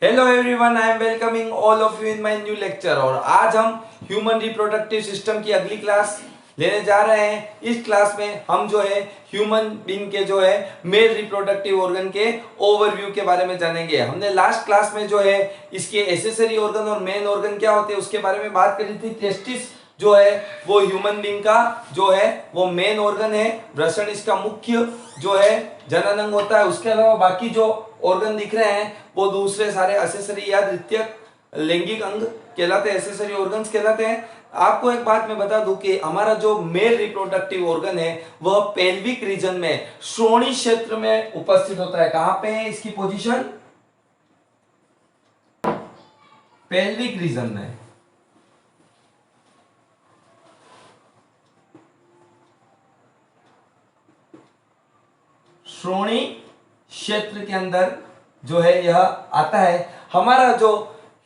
Hello everyone, I am welcoming all of you in my new lecture. और आज हम human reproductive system की अगली क्लास लेने जा रहे हैं। इस क्लास में हम जो है ह्यूमन बीइंग के जो है मेल रिप्रोडक्टिव ऑर्गन के ओवरव्यू के बारे में जानेंगे। हमने लास्ट क्लास में जो है इसके एसेसरी ऑर्गन और मेन ऑर्गन क्या होते हैं उसके बारे में बात करी थी। टेस्टिस जो है वो ह्यूमन बीइंग का जो है वो मेन ऑर्गन है। वृषण इसका मुख्य जो है जनन अंग होता है। उसके अलावा बाकी जो ऑर्गन दिख रहे हैं वो दूसरे सारे एसेसरी या द्वितीयक लैंगिक अंग कहलाते हैं, एसेसरी ऑर्गन्स कहलाते हैं। आपको एक बात मैं बता दूं कि हमारा जो मेल रिप्रोडक्टिव ऑर्गन है वह पेल्विक रीजन में श्रोणी क्षेत्र में उपस्थित होता है। कहां पे है इसकी पोजीशन? पेल्विक रीजन में। श्रोणी क्षेत्र के अंदर जो है यह आता है। हमारा जो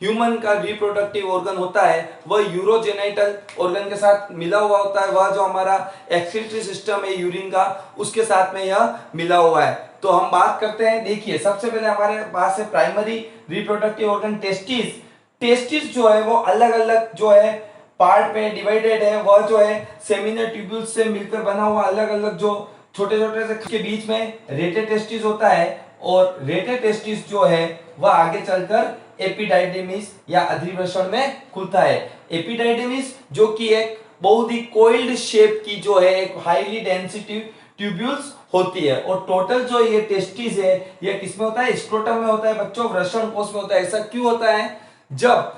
ह्यूमन का रिप्रोडक्टिव ऑर्गन होता है वह यूरोजेनाइटल ऑर्गन के साथ मिला हुआ होता है। वह जो हमारा एक्सक्रीटरी सिस्टम है यूरिन का उसके साथ में यह मिला हुआ है। तो हम बात करते हैं। देखिए, सबसे पहले हमारे पास है primary reproductive organ testis. Testis जो है वो अलग अलग जो है पार्ट में डिवाइडेड है। वह जो है सेमिनल ट्यूब्यूल्स से मिलकर बना हुआ अलग अलग जो छोटे छोटे से के बीच में रेटे टेस्टिस होता है। और रेटे टेस्टिस जो है वह आगे चलकर एपिडाइडेमिस या अधिवृषण में खुलता है। एपिडाइडेमिस जो कि एक बहुत ही कोइल्ड शेप की जो है एक हाईली डेंसिटी ट्यूब्यूल्स होती है। और टोटल जो ये टेस्टिस है ये किसमें होता है? स्क्रोटम में होता है बच्चों, वृषण कोश में होता है। ऐसा क्यों होता है? जब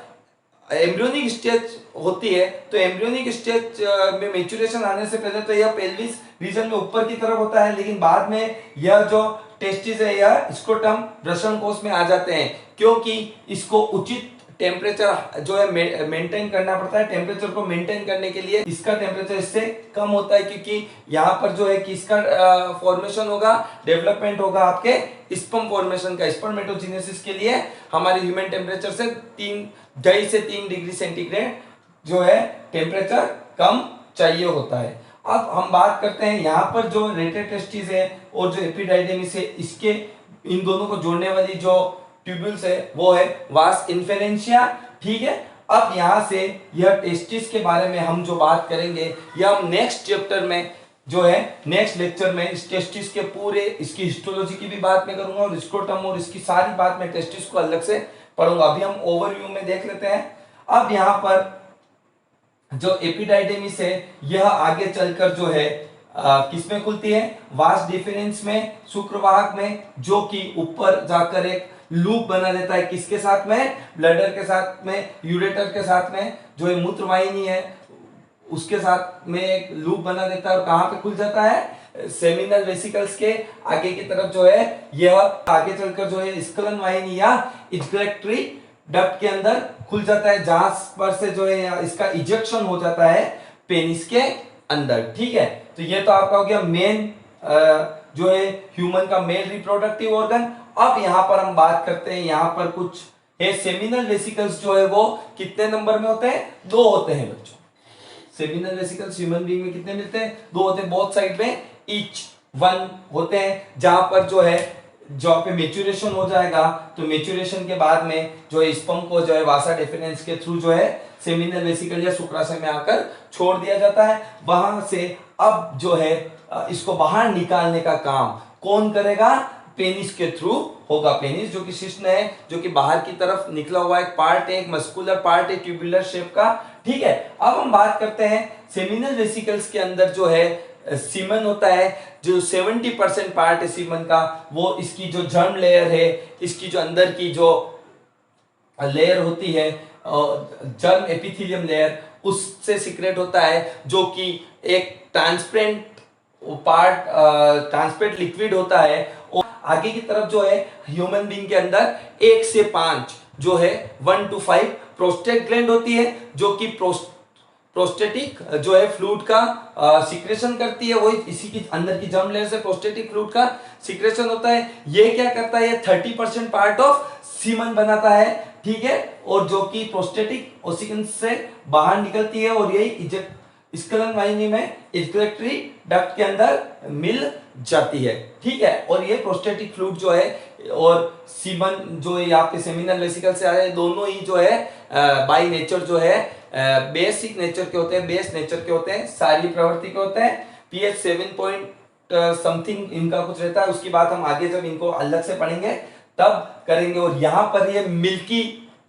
एम्ब्रियोनिक स्टेज होती है तो एम्ब्रियोनिक स्टेज में मैच्योरेशन आने से पहले तो यह पेल्विस रीजन में ऊपर की तरफ होता है, लेकिन बाद में यह जो टेस्टिस है यह स्क्रोटम वृषण कोश में आ जाते हैं, क्योंकि इसको उचित टेम्परेचर जो है मेंटेन करना पड़ता है। टेम्परेचर को मेंटेन करने के लिए इसका टेम्परेचर इससे कम होता है, क्योंकि यहाँ पर जो है कि इसका फॉर्मेशन होगा, डेवलपमेंट होगा आपके स्पर्म फॉर्मेशन का। स्पर्मेटोजेनेसिस के लिए हमारे ह्यूमन टेम्परेचर से 2.5 से 3 डिग्री सेंटीग्रेड जो है टेम्परेचर कम चाहिए होता है। अब हम बात करते हैं यहाँ पर जो रेटेड टेस्टिस है और जो एपिडाइडेमिस है, इसके इन दोनों को जोड़ने वाली जो ट्यूब्यूल्स है वो है वास इन्फेरेंशिया। ठीक है, अब यहाँ से यह टेस्टिस के बारे में हम जो बात करेंगे यह हम नेक्स्ट चैप्टर में जो है नेक्स्ट लेक्चर में इस टेस्टिस के पूरे इसकी हिस्टोलॉजी की भी बात मैं करूंगा और स्क्रोटम और इसकी सारी बात मैं टेस्टिस को अलग से पढ़ूंगा। अभी हम ओवरव्यू में देख लेते हैं। अब यहाँ पर जो एपिडाइडेमिस है यह आगे चलकर जो है किसमें खुलती है? वास डिफरेंस में, शुक्रवाहक में, जो कि ऊपर जाकर एक लूप बना देता है। किसके साथ में? ब्लैडर के साथ में, यूरेटर के साथ में, जो है मूत्रवाहिनी है उसके साथ में एक लूप बना देता है। और कहां पे खुल जाता है? सेमिनल वेसिकल्स के आगे की तरफ जो है यह आगे चलकर जो है स्खलन वाहिनी या इजगुलेटरी डक्ट के अंदर खुल जाता है, जहां पर से जो है इसका इजेक्शन हो जाता है पेनिस के अंदर। ठीक है, तो ये तो आपका हो गया मेन जो है ह्यूमन का मेल रिप्रोडक्टिव ऑर्गन। अब यहां पर हम बात करते हैं, यहां पर कुछ है सेमिनल वेसिकल्स जो है वो कितने नंबर में होते हैं? 2 होते हैं बच्चों। सेमिनल वेसिकल्स ह्यूमन बीइंग में कितने मिलते हैं? 2 होते हैं, बोथ साइड में ईच 1 होते हैं। जहां पर जो है जहाँ पे मेच्योरेशन हो जाएगा तो मेच्योरेशन के बाद में जो है स्पर्म को जो है वासा डिफरेंस के थ्रू जो है सेमिनल वेसिकल या शुक्राशय में आकर छोड़ दिया जाता है। वहां से अब जो है इसको बाहर निकालने का काम कौन करेगा? पेनिस के थ्रू होगा। पेनिस जो कि शिश्न है, जो कि बाहर की तरफ निकला हुआ एक पार्ट है, एक मस्कुलर पार्ट है ट्यूबुलर शेप का। ठीक है, अब हम बात करते हैं सेमिनल वेसिकल्स के अंदर जो है सीमन होता है। जो 70% पार्ट है सीमन का वो इसकी जो जर्म लेयर है, इसकी जो अंदर की जो लेयर होती है जर्म एपिथेलियम लेयर, उससे सीक्रेट होता है, जो कि एक ट्रांसपेरेंट पार्ट ट्रांसपेरेंट लिक्विड होता है। और आगे की तरफ जो है ह्यूमन बीइंग के अंदर 1 से 5 जो है 1 to 5 प्रोस्टेट ग्लैंड होती है, जो कि प्रोस्टेटिक जो है फ्लूइड का सिक्रेशन करती है। वही इसी की अंदर की जर्म लेयर से प्रोस्टेटिक फ्लूइड का सिक्रेशन होता है। ये क्या करता है? ये 30% पार्ट ऑफ सीमन बनाता है। ठीक है, और जो कि प्रोस्टेटिक ओसिकन से बाहर निकलती है और यही स्खलन वाहिनी में एक्सक्रीटरी डक्ट के अंदर मिल जाती है, ठीक है। और ये प्रोस्टेटिक फ्लूइड जो है और सीमन जो यहाँ पे सेमिनल वेसिकल से आए, दोनों ही जो है बाय नेचर जो है बेसिक नेचर के होते हैं, बेस नेचर के होते हैं, सारी प्रवृत्ति के होते हैं। पीएच 7 पॉइंट समथिंग इनका कुछ रहता है, उसकी बात हम आगे जब इनको अलग से पढ़ेंगे तब करेंगे। और यहाँ पर ये मिल्की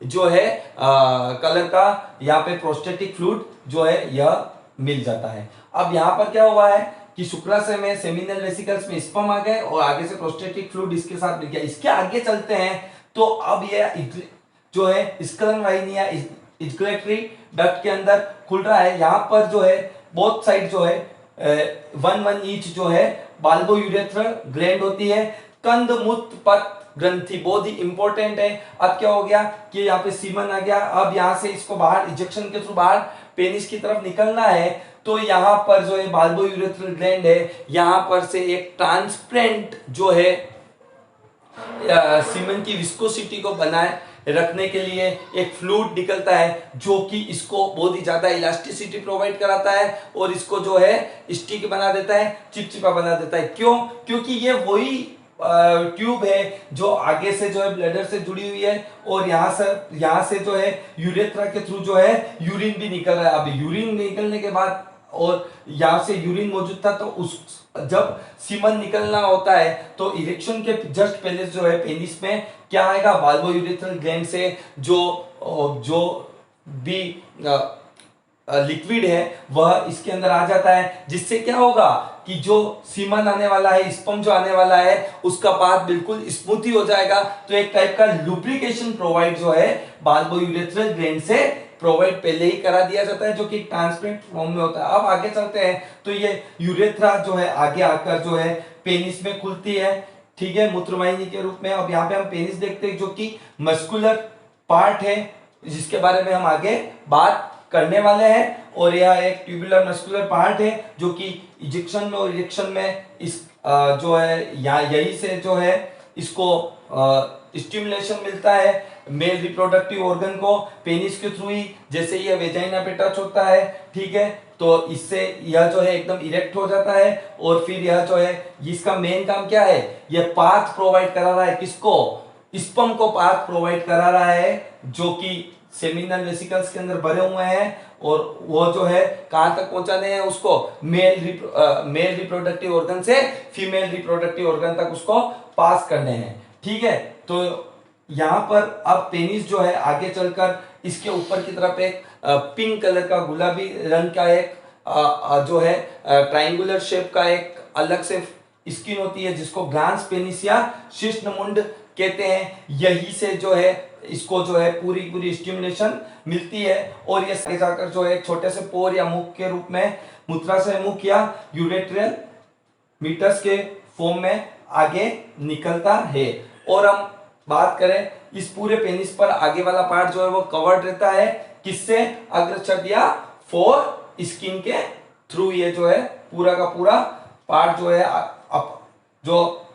जो है कलर का यहाँ पे प्रोस्टेटिक फ्लूइड जो है यह मिल जाता है। अब यहाँ पर क्या हुआ है कि शुक्राशय में सेमिनल वेसिकल्स में स्पर्म आ गए और आगे से प्रोस्टेटिक फ्लूइड इसके साथ मिल गया। इसके आगे चलते हैं तो अब ये जो है स्खलन वाहिनी या एक्सक्रीटरी डक्ट के अंदर खुल रहा है। यहाँ पर जो है बोथ साइड जो है 1 ईच जो है बाल्बो यूरेथ्रल ग्लैंड होती है। कंद मूत्र पथ ग्रंथि बहुत ही इंपॉर्टेंट है। अब क्या हो गया कि यहाँ पे सीमन आ गया, अब यहाँ से इसको बाहर इंजेक्शन के थ्रू बाहर पेनिस की तरफ निकलना है, तो यहाँ पर जो है बाल्बो यूरेथ्रल ग्लैंड है, यहाँ पर से एक ट्रांसपेरेंट जो है सीमन की विस्कोसिटी को बनाए रखने के लिए एक फ्लूइड निकलता है जो कि इसको बहुत ही ज्यादा इलास्टिसिटी प्रोवाइड कराता है और इसको जो है स्टिक बना देता है, चिपचिपा बना देता है। क्यों? क्योंकि ये वही ट्यूब है जो आगे से जो है ब्लैडर से जुड़ी हुई है और यहाँ से जो है यूरेथ्रा के थ्रू जो है यूरिन भी निकल रहा है। अब यूरिन निकलने के बाद और यहाँ से यूरिन मौजूद था, तो उस जब सीमन निकलना होता है तो इरेक्शन के जस्ट पहले जो है पेनिस में क्या आएगा, बाल्बो यूरेथ्रल ग्लैंड से जो भी लिक्विड है वह इसके अंदर आ जाता है, जिससे क्या होगा कि जो सीमन आने वाला है, स्पर्म जो आने वाला है, उसका पाथ बिल्कुल स्मूथी हो जाएगा। तो एक टाइप का लुब्रिकेशन प्रोवाइड जो है बाल्बो यूरेथ्रल ग्लैंड से प्रोवाइड पहले ही करा दिया जाता है, जो कि ट्रांसपेरेंट फॉर्म में होता है। अब आगे चलते हैं तो ये यूरेथ्रा जो है आगे आकर जो है पेनिस में खुलती है, ठीक है, मूत्रवाहिनी के रूप में। अब यहाँ पे हम पेनिस देखते हैं जो कि मस्कुलर पार्ट है, जिसके बारे में हम आगे बात करने वाले हैं। और यह एक ट्यूबुलर मस्कुलर पार्ट है जो कि इजेक्शन में और इरेक्शन में इस जो है यहाँ यही से जो है इसको स्टिमुलेशन मिलता है मेल रिप्रोडक्टिव ऑर्गन को पेनिस के थ्रू ही। जैसे ये वेजाइना पे टच होता है, ठीक है, तो इससे यह जो है एकदम इरेक्ट हो जाता है और फिर यह जो है इसका मेन काम क्या है, यह पाथ प्रोवाइड करा रहा है, किसको, स्पर्म को पाथ प्रोवाइड करा रहा है जो कि सेमिनल वेसिकल्स के अंदर भरे हुए हैं और वो जो है कहां तक पहुंचाने हैं उसको, मेल रिप्रोडक्टिव ऑर्गन से फीमेल रिप्रोडक्टिव ऑर्गन तक उसको पास करने हैं, ठीक है। तो यहाँ पर अब पेनिस जो है आगे चलकर इसके ऊपर की तरफ एक पिंक कलर का गुलाबी रंग का एक जो है ट्राइंगुलर शेप का एक अलग से स्किन होती है जिसको ग्लांस पेनिस या शिश्नमुंड कहते हैं। यही से जो है इसको जो है पूरी स्टिमुलेशन मिलती है और ये आगे जाकर जो है छोटे से पोर या मुख के रूप में मूत्राशय मुख या यूरेट्रियल मीटस के फॉर्म में आगे निकलता है। और हम बात करें इस पूरे पेनिस पर आगे वाला पार्ट जो है वो कवर्ड रहता है, किससे, अग्रछद या फोर स्किन के थ्रू। ये जो है पूरा का पूरा पार्ट जो है जो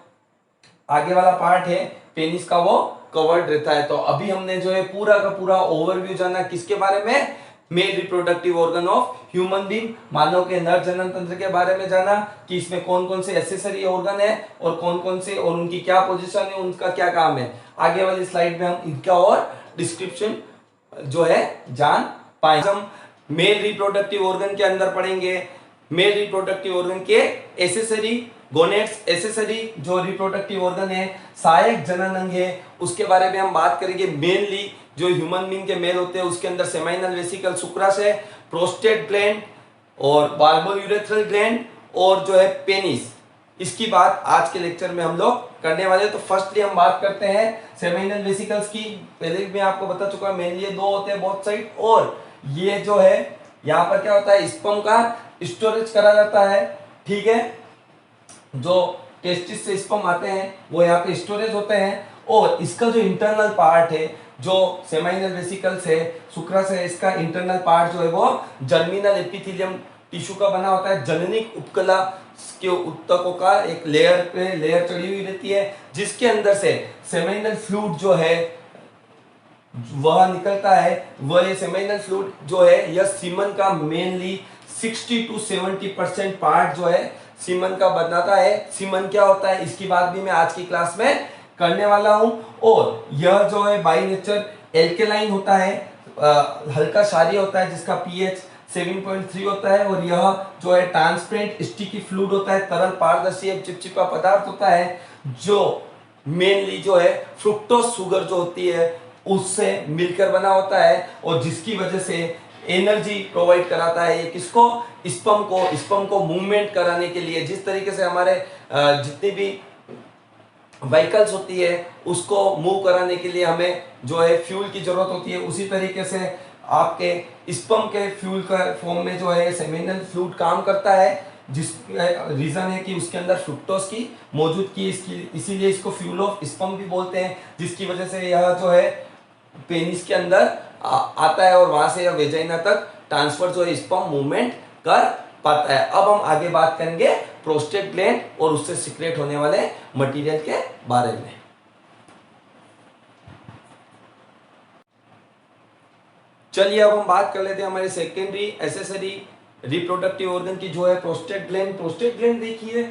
आगे वाला पार्ट है पेनिस का वो कवर्ड रहता है। तो अभी हमने जो है पूरा का पूरा ओवरव्यू जाना किसके बारे में, male reproductive organ of human being, मानव के नर जनन तंत्र के बारे में जाना कि इसमें कौन कौन से एसेसरी ऑर्गन है और कौन कौन से और उनकी क्या पोजीशन है, उनका क्या काम है। आगे वाली स्लाइड में हम इनका और डिस्क्रिप्शन जो है जान पाएंगे। हम मेल रिप्रोडक्टिव ऑर्गन के अंदर पढ़ेंगे मेल रिप्रोडक्टिव ऑर्गन के एसेसरी गोनेट्स, एसेसरी जो रिप्रोडक्टिव ऑर्गन है, सहायक जनन अंग है, उसके बारे में हम बात करेंगे। मेनली जो ह्यूमन बीइंग के मेल होते हैं उसके अंदर सेमाइनल वेसिकल, शुक्राशय, प्रोस्टेट ग्लैंड और बाल्बो यूरेथ्रल ग्लैंड और जो है पेनिस, इसकी बात आज के लेक्चर में हम लोग करने वाले हैं। तो फर्स्टली हम बात करते हैं सेमाइनल वेसिकल्स की। पहले मैं आपको बता चुका हूं मेनली दो होते हैं बोथ साइड, और ये जो है यहाँ पर क्या होता है, स्पर्म का स्टोरेज करा जाता है, ठीक है, जो टेस्टिस से स्पर्म आते हैं वो यहाँ पे स्टोरेज होते हैं। और इसका जो इंटरनल पार्ट है जो सेमाइनल वेसिकल्स है, शुक्राशय है, इसका इंटरनल पार्ट जो है वो जर्मिनल एपिथेलियम टिश्यू का बना होता है। जननिक उपकला के उत्तकों का एक लेयर पे लेयर चढ़ी हुई रहती है जिसके अंदर से सेमाइनल फ्लूइड जो है वह निकलता है। वह ये सेमाइनल फ्लूइड जो है यह सीमन का मेनली 60 to 70% पार्ट जो है सीमन का बनाता है। सीमन क्या होता है इसकी बात भी मैं आज की क्लास में करने वाला हूं। और यह जो है बाय नेचर एल्केलाइन होता है, हल्का क्षारीय होता है जिसका पीएच 7.3 होता है। और यह जो है ट्रांसपेरेंट स्टिकी फ्लूइड होता है, तरल पारदर्शी चिपचिपा पदार्थ होता है जो मेनली जो है फ्रुक्टोज शुगर जो होती है उससे मिलकर बना होता है और जिसकी वजह से एनर्जी प्रोवाइड कराता है। ये किसको? स्पर्म को मूवमेंट कराने के लिए। जिस तरीके से हमारे जितनी भी व्हीकल्स होती है उसको मूव कराने के लिए हमें जो है फ्यूल की जरूरत होती है, उसी तरीके से आपके स्पर्म के फ्यूल का फॉर्म में जो है सेमिनल फ्लूइड काम करता है। जिस रीजन है कि उसके अंदर फ्रुक्टोज की मौजूदगी इसीलिए इसको फ्यूल ऑफ स्पर्म भी बोलते हैं, जिसकी वजह से यह जो है पेनिस के अंदर आता है और वहां से यह वेजाइना तक ट्रांसफर जो है स्पर्म मूवमेंट कर पाता है। अब हम आगे बात करेंगे प्रोस्टेट ग्लैंड और उससे सिक्रेट होने वाले मटेरियल के बारे में। चलिए अब हम बात कर लेते हैं हमारे सेकेंडरी एसेसरी रिप्रोडक्टिव ऑर्गन की जो है प्रोस्टेट ग्लैंड। प्रोस्टेट ग्लैंड देखिए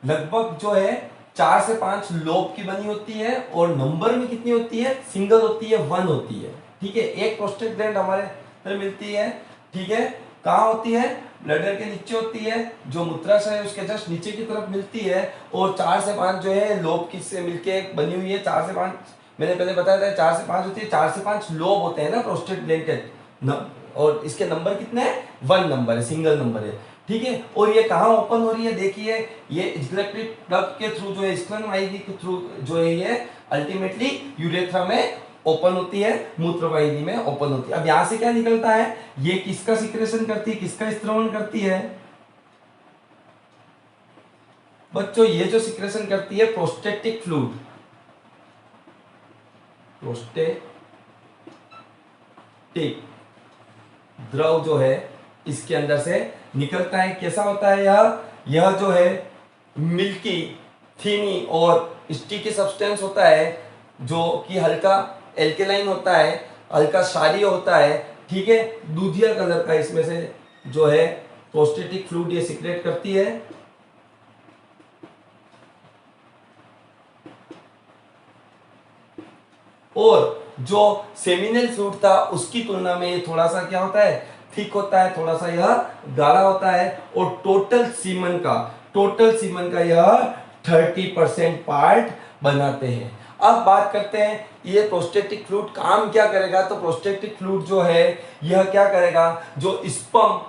लगभग जो है 4 से 5 लोब की बनी होती है और नंबर में कितनी होती है? सिंगल होती है, 1 होती है। ठीक है, एक प्रोस्टेट ग्लैंड हमारे अंदर मिलती है। ठीक है, कहाँ होती है? ब्लडर के नीचे होती है, जो मूत्राशय है उसके जस्ट नीचे की तरफ मिलती है। और 4 से 5 जो है लोब किससे मिलके बनी हुई है? 4 से 5 मैंने पहले बताया था 4 से 5 होती है। 4 से 5 लोब होते हैं ना प्रोस्टेट ग्लैंड के और इसके नंबर कितने हैं? 1 नंबर है, सिंगल नंबर है। ठीक है, और ये कहाँ ओपन हो रही है? देखिए ये एक्जेक्टली डक्ट के थ्रू जो है स्क्लेरन वाहिनी के थ्रू जो है ये अल्टीमेटली यूरेथ्रा में ओपन होती है, मूत्र वाहिनी में ओपन होती है। अब यहां से क्या निकलता है? ये किसका सिक्रेशन करती है, किसका स्त्रवण करती है? बच्चों ये जो सिक्रेशन करती है प्रोस्टेटिक फ्लूइड, प्रोस्टेटिक द्रव जो है इसके अंदर से निकलता है। कैसा होता है यह जो है मिल्की, थीनी और स्टिकी सब्सटेंस होता है जो कि हल्का एल्केलाइन होता है, हल्का क्षारीय होता है। ठीक है, दूधिया कलर का इसमें से जो है प्रोस्टेटिक फ्लूइड ये सिक्रेट करती है। और जो सेमिनल फ्लूइड था उसकी तुलना में ये थोड़ा सा क्या होता है? थिक होता है, थोड़ा सा यह गाढ़ा होता है। और टोटल सीमन का यह 30% पार्ट बनाते हैं। अब बात करते हैं ये प्रोस्टेटिक फ्लूइड काम क्या करेगा। तो प्रोस्टेटिक फ्लूइड जो है यह क्या करेगा? जो स्पर्म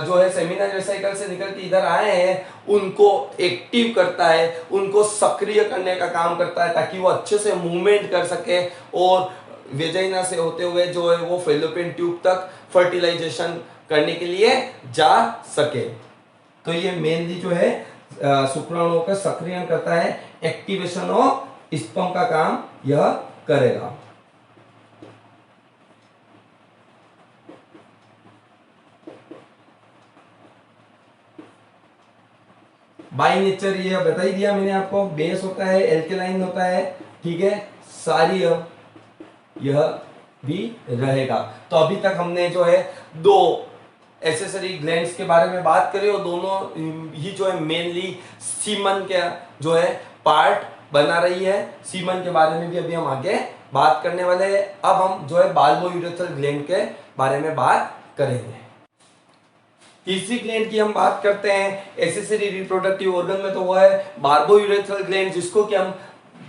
जो है सेमिनल वेसिकल से निकल के इधर आए हैं उनको एक्टिव करता है, उनको सक्रिय करने का काम करता है ताकि वो अच्छे से मूवमेंट कर सके और वेजाइना से होते हुए जो है वो फेलोपियन ट्यूब तक फर्टिलाइजेशन करने के लिए जा सके। तो ये मेनली जो है शुक्राणुओं का सक्रियण करता है, एक्टिवेशन ऑफ स्पर्म का काम यह करेगा। बाय नेचर ये बता ही दिया मैंने आपको, बेस होता है, एल्केलाइन होता है। ठीक है, सारी यह भी रहेगा। तो अभी तक हमने जो है 2 एसेसरी ग्लैंड्स के बारे में बात करी और दोनों ही जो है मेनली सीमन के जो है पार्ट बना रही है। सीमन के बारे में भी अभी हम आगे बात करने वाले हैं। अब हम जो है बाल्बोयूरेथ्रल ग्लैंड के बारे में बात करेंगे। तीसरी ग्लैंड की हम बात करते हैं एसेसरी रिप्रोडक्टिव ऑर्गन में, तो वो है बार्बोयूरेथ्रल ग्लैंड, जिसको कि हम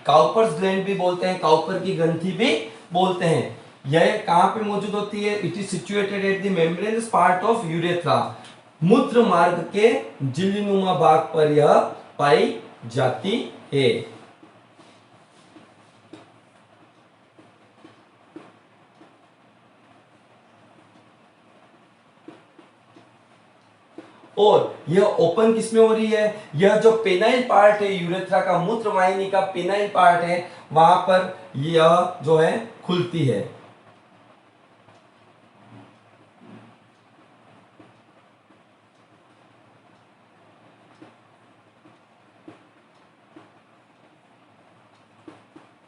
काउपर्स ग्लैंड भी बोलते हैं, काउपर की ग्रंथि भी बोलते हैं। यह कहां पे मौजूद होती है? It is situated at the membranes part of urethra. मूत्र मार्ग के झिल्लीनुमा भाग पर यह पाई जाती है। और यह ओपन किसमें हो रही है? यह जो पेनाइल पार्ट है यूरेथ्रा का, मूत्र वाहिनी का पेनाइल पार्ट है, वहां पर यह जो है खुलती है।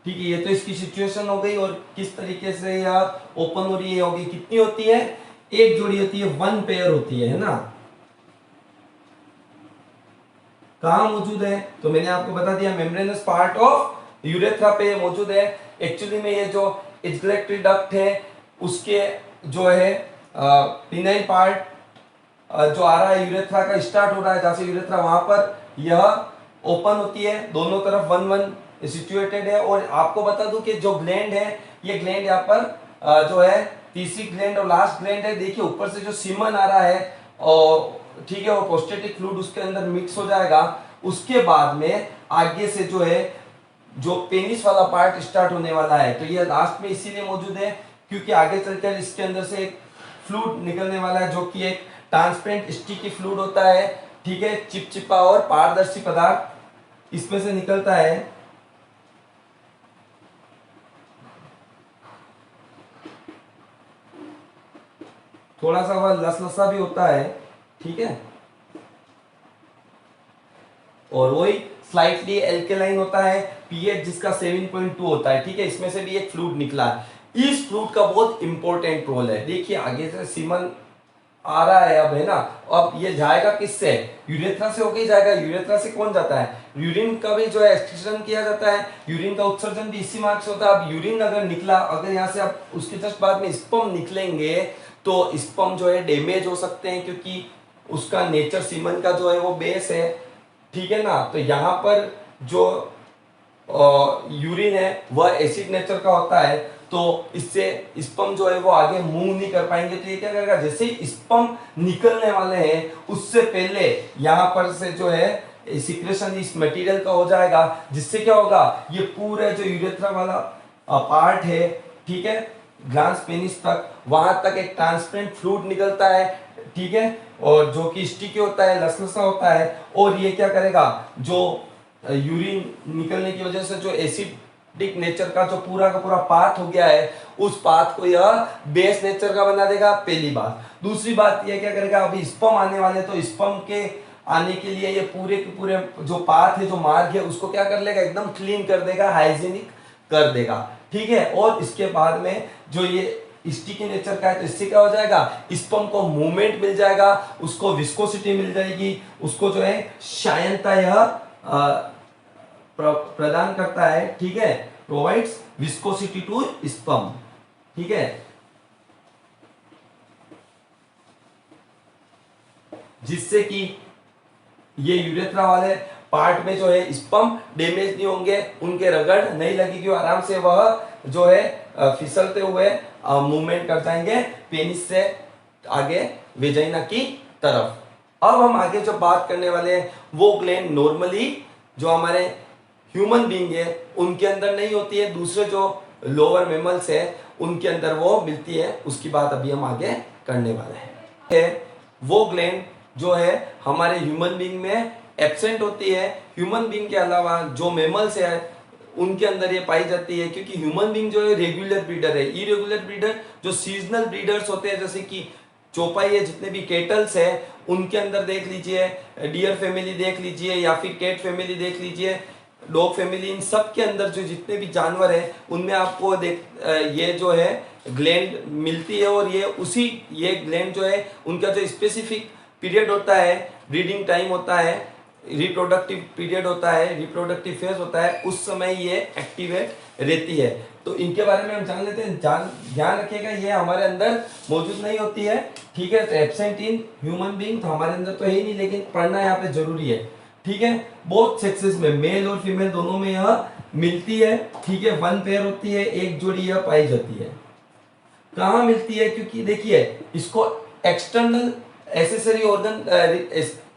ठीक है, ये तो इसकी सिचुएशन हो गई। और किस तरीके से यह ओपन हो रही है होगी, कितनी होती है? एक जोड़ी होती है, वन पेयर होती है ना। कहां मौजूद है? तो मैंने आपको बता दिया मेम्ब्रेनस पार्ट ऑफ यूरेथ्रा पे मौजूद है। एक्चुअली में ये जो एक्सग्रेटरी डक्ट है उसके जो है पिनाइल पार्ट जो आ रहा है यूरेथ्रा का, स्टार्ट हो रहा है जहां से यूरेथ्रा, वहां पर यह ओपन होती है, दोनों तरफ वन वन सिचुएटेड है। और आपको बता दूं कि जो ग्लैंड है, ये ग्लैंड यहाँ पर जो है तीसरी ग्लैंड और लास्ट ग्लैंड है। देखिए ऊपर से जो सीमन आ रहा है और ठीक है, वो प्रोस्टेटिक फ्लूइड उसके अंदर मिक्स हो जाएगा। उसके बाद में आगे से जो है जो पेनिस वाला पार्ट स्टार्ट होने वाला है, तो ये लास्ट में इसीलिए मौजूद है क्योंकि आगे चलकर इसके अंदर से एक फ्लूइड निकलने वाला है जो कि एक ट्रांसपेरेंट स्टिकी फ्लूइड होता है, ठीक है, चिपचिपा और पारदर्शी पदार्थ इसमें से निकलता है। थोड़ा सा वह लसलसा भी होता है, ठीक है, और वही स्लाइटली एल्केलाइन होता है, पीएच जिसका 7.2 होता है, ठीक है। इसमें से भी एक फ्लूइड निकला है। इस फ्लूइड का बहुत इंपॉर्टेंट रोल है। देखिए आगे से सीमन आ रहा है अब, है ना। अब ये जाएगा किससे? यूरेथ्रा से होके जाएगा। यूरेथ्रा से कौन जाता है? यूरिन का भी जो है एक्सक्रीशन किया जाता है, यूरिन का उत्सर्जन भी इसी मार्ग से होता है। अब यूरिन अगर निकला, अगर यहाँ से आप उसके जस्ट बाद में स्पर्म निकलेंगे तो स्पर्म जो है डैमेज हो सकते हैं क्योंकि उसका नेचर सीमन का जो है वो बेस है, ठीक है ना। तो यहाँ पर जो यूरिन है वह एसिड नेचर का होता है, तो इससे स्पर्म जो है वो आगे मूव नहीं कर पाएंगे। तो ये क्या करेगा, जैसे ही स्पर्म निकलने वाले हैं उससे पहले यहाँ पर से जो है सिक्रेशन इस मटेरियल का हो जाएगा, जिससे क्या होगा, ये पूरे जो यूरेथ्रा वाला पार्ट है, ठीक है, ग्लांस पेनिस तक, वहां तक एक ट्रांसपेरेंट फ्लूइड निकलता है, ठीक है, और जो कि स्टिकी होता है, लसलसा होता है। और ये क्या करेगा, जो यूरिन निकलने की वजह से जो एसिडिक नेचर का जो पूरा का पूरा पाथ हो गया है, उस पाथ को यह बेस नेचर का बना देगा, पहली बात। दूसरी बात यह क्या करेगा, अभी स्पर्म आने वाले, तो स्पर्म के आने के लिए ये पूरे के पूरे जो पाथ है, जो मार्ग है, उसको क्या कर लेगा, एकदम क्लीन कर देगा, हाइजीनिक कर देगा, ठीक है। और इसके बाद में जो ये स्टिकी नेचर का है, तो इससे क्या हो जाएगा, स्पर्म को मूवमेंट मिल जाएगा, उसको विस्कोसिटी मिल जाएगी, उसको जो है शायनता यह प्रदान करता है, ठीक है, प्रोवाइड्स विस्कोसिटी टू स्पर्म, ठीक है, जिससे कि ये यूरेथ्रा वाले पार्ट में जो है स्पर्म डैमेज नहीं होंगे, उनके रगड़ नहीं लगेगी, आराम से वह जो है फिसलते हुए मूवमेंट कर जाएंगे पेनिस से आगे वेजाइना की तरफ। अब हम आगे जो बात करने वाले हैं वो ग्लैंड नॉर्मली जो हमारे ह्यूमन बीइंग है उनके अंदर नहीं होती है, दूसरे जो लोअर मेमल्स है उनके अंदर वो मिलती है। उसकी बात अभी हम आगे करने वाले हैं। वो ग्लैंड जो है हमारे ह्यूमन बीइंग में एब्सेंट होती है। ह्यूमन बीइंग के अलावा जो मेमल्स है उनके अंदर ये पाई जाती है, क्योंकि ह्यूमन बीइंग जो है रेगुलर ब्रीडर है। इरेगुलर ब्रीडर जो सीजनल ब्रीडर्स होते हैं, जैसे कि चौपाई है, जितने भी केटल्स है उनके अंदर देख लीजिए, डियर फैमिली देख लीजिए, या फिर कैट फैमिली देख लीजिए, डॉग फैमिली, इन सब के अंदर जो जितने भी जानवर हैं उनमें आपको ये जो है ग्लैंड मिलती है। और ये ग्लैंड जो है उनका जो स्पेसिफिक पीरियड होता है, ब्रीडिंग टाइम होता है, रिप्रोडक्टिव पीरियड होता है, रिप्रोडक्टिव फेज होता है, उस समय ये एक्टिवेट रहती है। तो इनके बारे में हम जान लेते हैं। ध्यान रखिएगा, ये हमारे अंदर मौजूद नहीं होती है, ठीक है। तो एब्सेंट इन ह्यूमन बीइंग, तो हमारे अंदर तो है ही नहीं, लेकिन पढ़ना यहाँ पे जरूरी है, ठीक है। बोथ सेक्सेस में, मेल और फीमेल दोनों में यह मिलती है, ठीक है। वन पेयर होती है, एक जोड़ी यह पाई जाती है। कहाँ मिलती है? क्योंकि देखिए इसको एक्सटर्नल एसेसरी ऑर्गन,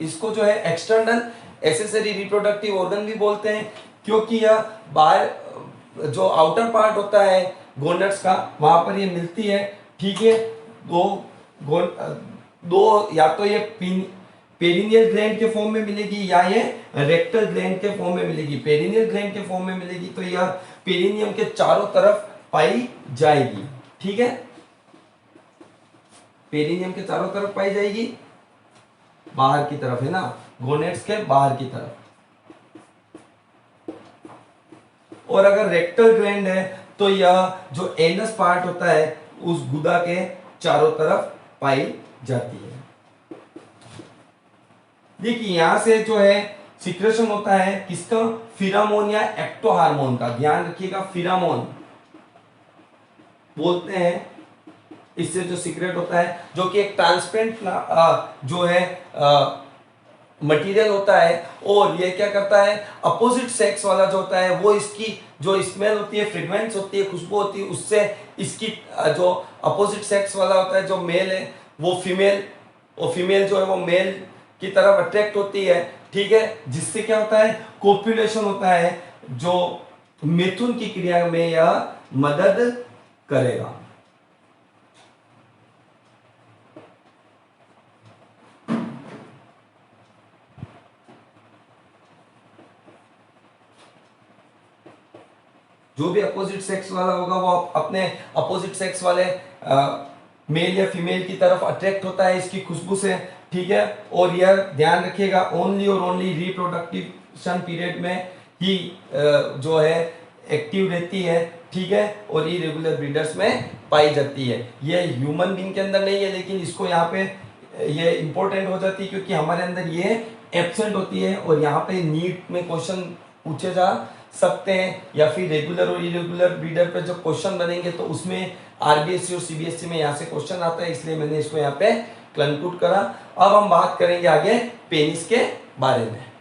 इसको जो है एक्सटर्नल एसेसरी रिप्रोडक्टिव ऑर्गन भी बोलते हैं, क्योंकि यह बाहर जो आउटर पार्ट होता है गोनड्स का, वहां पर ये मिलती है, ठीक है। दो या तो ये पेरिनियल ग्लैंड के फॉर्म में मिलेगी या ये रेक्टल ग्लैंड के फॉर्म में मिलेगी। पेरिनियल ग्लैंड के फॉर्म में मिलेगी तो यह पेरिनियम के चारों तरफ पाई जाएगी, ठीक है। पेरिनियम के चारों तरफ पाई जाएगी, बाहर की तरफ, है ना, गोनेट्स के बाहर की तरफ। और अगर रेक्टल ग्लैंड है तो यह जो एनस पार्ट होता है उस गुदा के चारों तरफ पाई जाती है। देखिए यहां से जो है सिक्रेशन होता है किसका, फिरामोन या एक्टोहार्मोन का, ध्यान रखिएगा फिरामोन बोलते हैं इससे जो सीक्रेट होता है, जो कि एक ट्रांसपेरेंट जो है मटेरियल होता है, और ये क्या करता है, अपोजिट सेक्स वाला जो होता है वो इसकी जो स्मेल होती है, फ्रेग्रेंस होती है, खुशबू होती है, उससे इसकी जो अपोजिट सेक्स वाला होता है, जो मेल है वो फीमेल, और फीमेल जो है वो मेल की तरफ अट्रैक्ट होती है, ठीक है, जिससे क्या होता है, कोपुलेशन होता है, जो मिथुन की क्रिया में यह मदद करेगा। जो भी अपोजिट सेक्स वाला होगा वो अपने अपोजिट सेक्स वाले मेल या फीमेल की तरफ अट्रैक्ट होता है इसकी खुशबू से, ठीक है। और यह ध्यान रखिएगा ओनली और ओनली रिप्रोडक्टिव पीरियड में ही जो है एक्टिव रहती है, ठीक है, और इरेगुलर ब्रीडर्स में पाई जाती है। ये ह्यूमन बीइंग के अंदर नहीं है, लेकिन इसको यहाँ पे ये इंपॉर्टेंट हो जाती है क्योंकि हमारे अंदर ये एब्सेंट होती है, और यहाँ पे नीट में क्वेश्चन पूछे जा सकते हैं, या फिर रेगुलर और इरेगुलर ब्रीडर पे जो क्वेश्चन बनेंगे तो उसमें आरबीएससी और सीबीएसई में यहाँ से क्वेश्चन आता है, इसलिए मैंने इसको यहाँ पे कंक्लूड करा। अब हम बात करेंगे आगे पेनिस के बारे में।